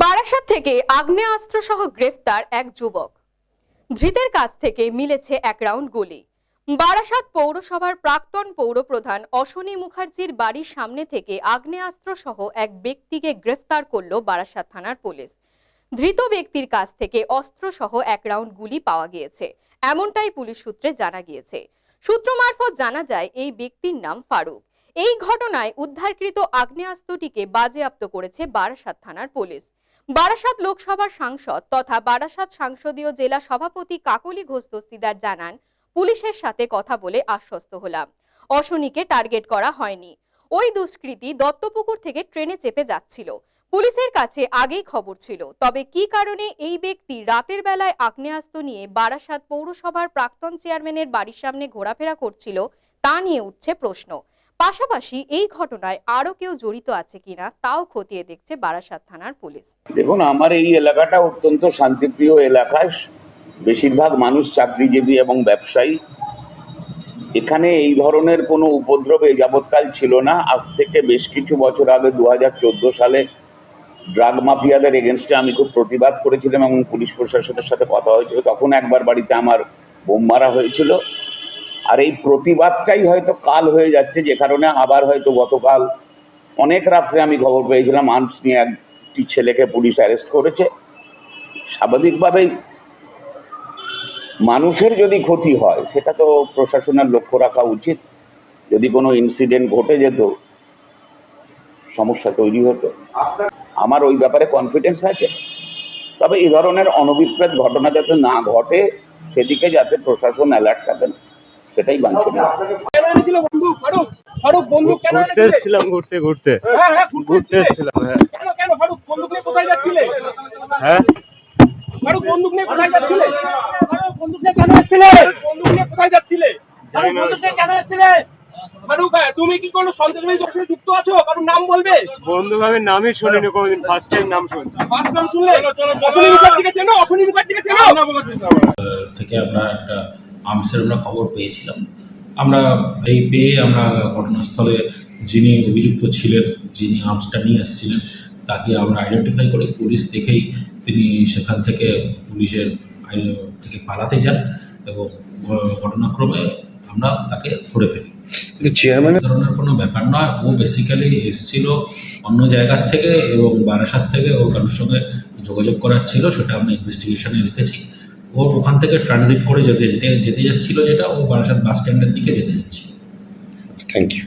বারাসাত থেকে আগ্নেয়াস্ত্র সহ গ্রেফতার এক যুবক। ধৃতের কাছ থেকে মিলেছে 1 রাউন্ড গুলি। বারাসাত পৌরসভার প্রাক্তন পৌরপ্রধান অশ্বনী মুখার্জির বাড়ির সামনে থেকে আগ্নেয়াস্ত্র সহ এক ব্যক্তিকে গ্রেফতার করল বারাসাত থানার পুলিশ। ধৃত ব্যক্তির কাছ থেকে অস্ত্র সহ 1 রাউন্ড গুলি পাওয়া গিয়েছে, এমনটাই পুলিশ সূত্রে জানা গিয়েছে। সূত্র মারফত জানা যায় এই ব্যক্তির নাম ফারুক। এই ঘটনায় উদ্ধারকৃত আগ্নেয়াস্ত্রটিকে বাজেয়াপ্ত করেছে বারাসাত থানার পুলিশ। বারাসাত লোকসভার সাংসদ তথা বারাসাত সংসদীয় জেলা সভাপতি কাকলি ঘোষ দস্তিদার জানান, পুলিশের সাথে কথা বলে আশ্বস্ত হলাম, অশ্বনীকে টার্গেট করা হয়নি। ওই দুষ্কৃতী দত্তপুকুর থেকে ট্রেনে চেপে যাচ্ছিল। পুলিশের কাছে আগেই খবর ছিল, তবে কি কারণে এই ব্যক্তি রাতের বেলায় আগ্নেয়াস্ত্র নিয়ে বারাসাত পৌরসভার প্রাক্তন চেয়ারম্যানের বাড়ির সামনে ঘোরাফেরা করছিল তা নিয়ে উঠছে প্রশ্ন। পাশাপাশি এই ঘটনায় আরো কেউ জড়িত আছে কিনা তাও খতিয়ে দেখছে বারাসাত থানার পুলিশ। দেখুন, আমার এই এলাকাটা অত্যন্ত শান্তিপ্রিয় এলাকা। বেশিরভাগ মানুষ চাকরিজীবী এবং ব্যবসায়ী। এখানে এই ধরনের কোনো উপদ্রব এই যাবৎকাল ছিল না। আজ থেকে বেশ কিছু বছর আগে 2014 সালে ড্রাগ মাফিয়াদের এগেনস্টে আমি খুব প্রতিবাদ করেছিলাম এবং পুলিশ প্রশাসনের সাথে কথা হয়েছিল। তখন একবার বাড়িতে আমার বোম মারা হয়েছিল। আর এই প্রতিবাদটাই হয়তো কাল হয়ে যাচ্ছে, যে কারণে আবার হয়তো গতকাল অনেক রাত্রে আমি খবর পেয়েছিলাম আর্মস নিয়ে একটি ছেলেকে পুলিশ অ্যারেস্ট করেছে। স্বাভাবিকভাবেই মানুষের যদি ক্ষতি হয় সেটা তো প্রশাসনের লক্ষ্য রাখা উচিত। যদি কোনো ইনসিডেন্ট ঘটে যেত, সমস্যা তৈরি হতো। আমার ওই ব্যাপারে কনফিডেন্স আছে, তবে এই ধরনের অনভিপ্রেত ঘটনা যাতে না ঘটে সেদিকে যাতে প্রশাসন অ্যালার্ট থাকেন, সেটাই বাঞ্ছনীয়। তুমি কি কোনো সন্ত্রাসবাদী দলের সাথে যুক্ত আছো? কারণ নাম বলবে। বন্ধুভাবে নামই শুনিনি কোনোদিন, ফার্স্ট টাইম নাম শুনছি। ফার্স্ট নাম শুনলে অশ্বনী মুখার্জিকে চেনো? অশ্বনী মুখার্জিকে চেনো? থেকে আমরা একটা আর্মসের আমরা খবর পেয়েছিলাম। আমরা এই পেয়ে আমরা ঘটনাস্থলে যিনি অভিযুক্ত ছিলেন, যিনি আর্মসটা নিয়ে এসেছিলেন, তাকে আমরা আইডেন্টিফাই করি। পুলিশ দেখেই তিনি সেখান থেকে পুলিশের থেকে পালাতে যান এবং ঘটনাক্রমে আমরা তাকে ধরে ফেলি। চেয়ারম্যানের ধরনের কোনো ব্যাপার নয়, ও বেসিক্যালি এসেছিল অন্য জায়গার থেকে এবং বারাসাত থেকে ওর কারোর সঙ্গে যোগাযোগ করার ছিল, সেটা আমরা ইনভেস্টিগেশনে রেখেছি। ও ওখান থেকে ট্রানজিট করে যেতে যাচ্ছিল, যেটা ও বারাসাত বাস স্ট্যান্ডের দিকে যেতে যাচ্ছিল। Thank you.